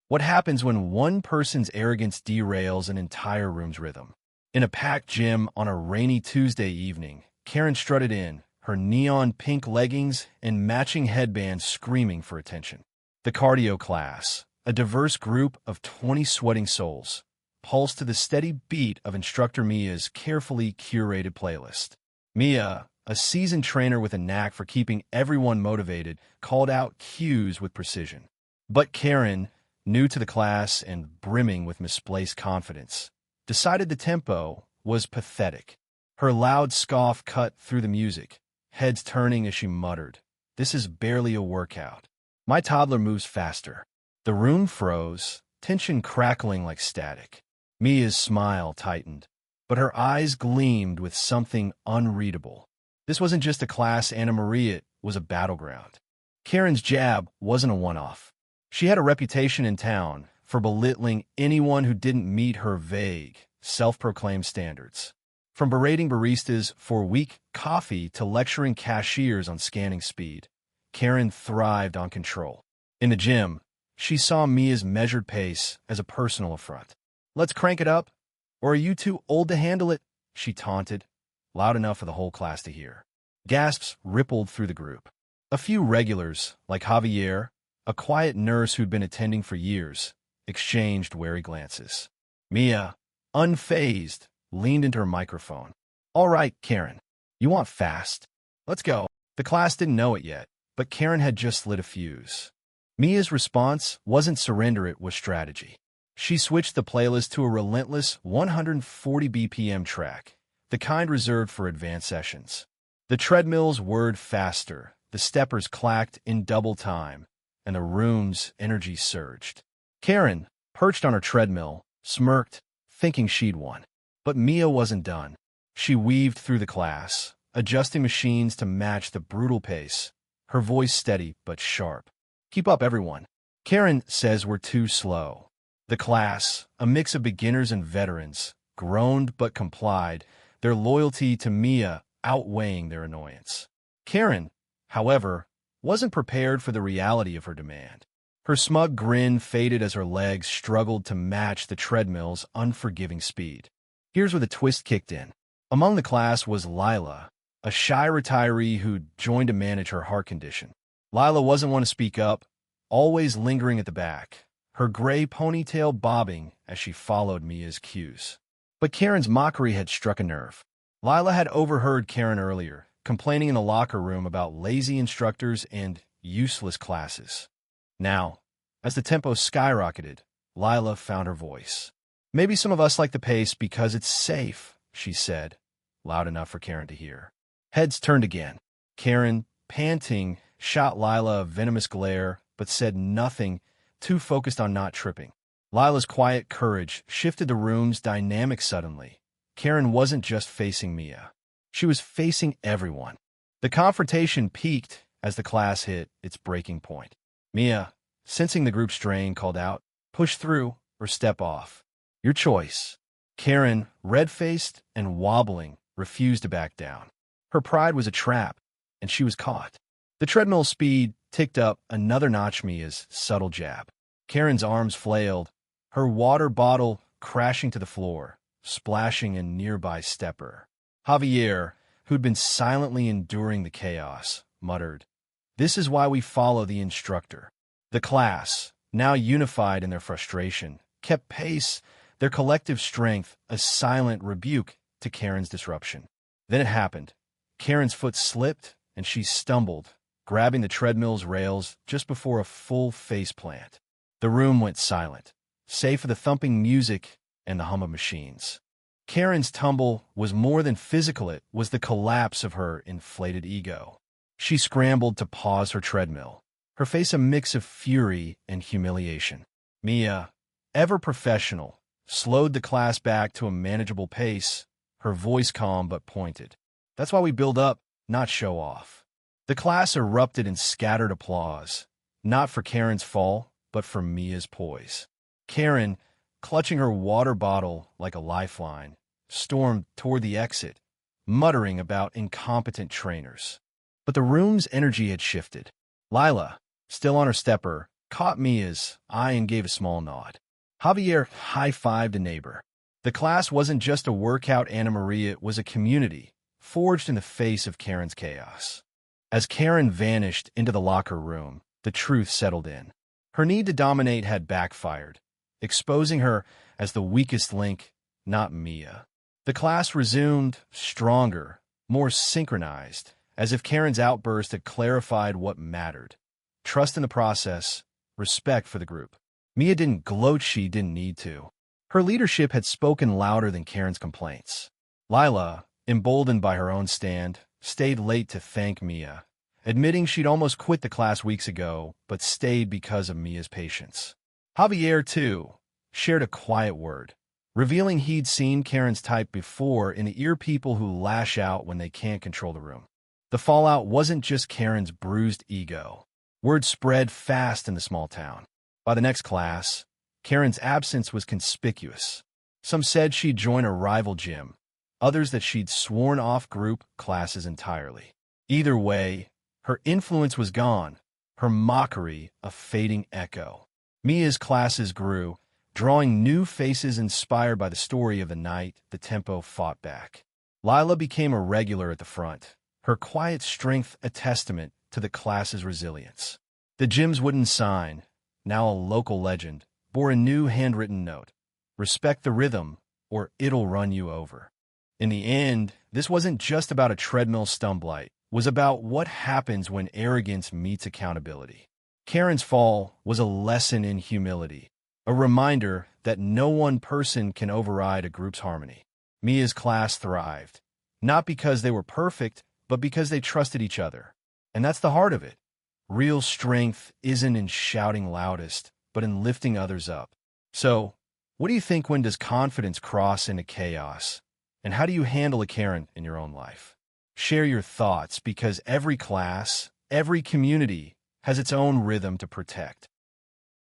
What happens when one person's arrogance derails an entire room's rhythm? In a packed gym on a rainy Tuesday evening, Karen strutted in, her neon pink leggings and matching headband screaming for attention. The cardio class, a diverse group of 20 sweating souls, pulsed to the steady beat of Instructor Mia's carefully curated playlist. Mia, a seasoned trainer with a knack for keeping everyone motivated, called out cues with precision. But Karen, new to the class and brimming with misplaced confidence, decided the tempo was pathetic. Her loud scoff cut through the music, heads turning as she muttered, "This is barely a workout. My toddler moves faster." The room froze, tension crackling like static. Mia's smile tightened, but her eyes gleamed with something unreadable. This wasn't just a class Anna Maria, it was a battleground. Karen's jab wasn't a one-off. She had a reputation in town for belittling anyone who didn't meet her vague, self-proclaimed standards. From berating baristas for weak coffee to lecturing cashiers on scanning speed, Karen thrived on control. In the gym, she saw Mia's measured pace as a personal affront. "Let's crank it up, or are you too old to handle it?" she taunted, loud enough for the whole class to hear. Gasps rippled through the group. A few regulars, like Javier, a quiet nurse who'd been attending for years, exchanged wary glances. Mia, unfazed, leaned into her microphone. "All right, Karen. You want fast? Let's go." The class didn't know it yet, but Karen had just lit a fuse. Mia's response wasn't surrender, it was strategy. She switched the playlist to a relentless 140 BPM track, the kind reserved for advanced sessions. The treadmills whirred faster, the steppers clacked in double time, and the room's energy surged. Karen, perched on her treadmill, smirked, thinking she'd won. But Mia wasn't done. She weaved through the class, adjusting machines to match the brutal pace, her voice steady but sharp. "Keep up, everyone. Karen says we're too slow." The class, a mix of beginners and veterans, groaned but complied, their loyalty to Mia outweighing their annoyance. Karen, however, wasn't prepared for the reality of her demand. Her smug grin faded as her legs struggled to match the treadmill's unforgiving speed. Here's where the twist kicked in. Among the class was Lila, a shy retiree who'd joined to manage her heart condition. Lila wasn't one to speak up, always lingering at the back, her gray ponytail bobbing as she followed Mia's cues. But Karen's mockery had struck a nerve. Lila had overheard Karen earlier, complaining in the locker room about lazy instructors and useless classes. Now, as the tempo skyrocketed, Lila found her voice. "Maybe some of us like the pace because it's safe," she said, loud enough for Karen to hear. Heads turned again. Karen, panting, shot Lila a venomous glare, but said nothing, too focused on not tripping. Lila's quiet courage shifted the room's dynamic suddenly. Karen wasn't just facing Mia. She was facing everyone. The confrontation peaked as the class hit its breaking point. Mia, sensing the group's strain, called out, "Push through or step off. Your choice." Karen, red-faced and wobbling, refused to back down. Her pride was a trap, and she was caught. The treadmill speed ticked up another notch. Mia's subtle jab. Karen's arms flailed, her water bottle crashing to the floor, splashing a nearby stepper. Javier, who'd been silently enduring the chaos, muttered, "This is why we follow the instructor." The class, now unified in their frustration, kept pace, their collective strength a silent rebuke to Karen's disruption. Then it happened. Karen's foot slipped, and she stumbled, grabbing the treadmill's rails just before a full faceplant. The room went silent, save for the thumping music and the hum of machines. Karen's tumble was more than physical, it was the collapse of her inflated ego. She scrambled to pause her treadmill, her face a mix of fury and humiliation. Mia, ever professional, slowed the class back to a manageable pace, her voice calm but pointed. "That's why we build up, not show off." The class erupted in scattered applause, not for Karen's fall, but for Mia's poise. Karen, clutching her water bottle like a lifeline, stormed toward the exit, muttering about incompetent trainers. But the room's energy had shifted. Lila, still on her stepper, caught Mia's eye and gave a small nod. Javier high-fived a neighbor. The class wasn't just a workout, Anna Maria, it was a community, forged in the face of Karen's chaos. As Karen vanished into the locker room, the truth settled in. Her need to dominate had backfired, exposing her as the weakest link, not Mia. The class resumed, stronger, more synchronized, as if Karen's outburst had clarified what mattered. Trust in the process, respect for the group. Mia didn't gloat, she didn't need to. Her leadership had spoken louder than Karen's complaints. Lila, emboldened by her own stand, stayed late to thank Mia, admitting she'd almost quit the class weeks ago, but stayed because of Mia's patience. Javier, too, shared a quiet word, revealing he'd seen Karen's type before in the ear people who lash out when they can't control the room. The fallout wasn't just Karen's bruised ego. Word spread fast in the small town. By the next class, Karen's absence was conspicuous. Some said she'd join a rival gym, others that she'd sworn off group classes entirely. Either way, her influence was gone, her mockery a fading echo. Mia's classes grew, drawing new faces inspired by the story of the night the tempo fought back. Lila became a regular at the front, her quiet strength a testament to the class's resilience. The gym's wooden sign, now a local legend, bore a new handwritten note: "Respect the rhythm, or it'll run you over." In the end, this wasn't just about a treadmill stumblight. It was about what happens when arrogance meets accountability. Karen's fall was a lesson in humility, a reminder that no one person can override a group's harmony. Mia's class thrived, not because they were perfect, but because they trusted each other. And that's the heart of it. Real strength isn't in shouting loudest, but in lifting others up. So, what do you think? When does confidence cross into chaos? And how do you handle a Karen in your own life? Share your thoughts, because every class, every community has its own rhythm to protect.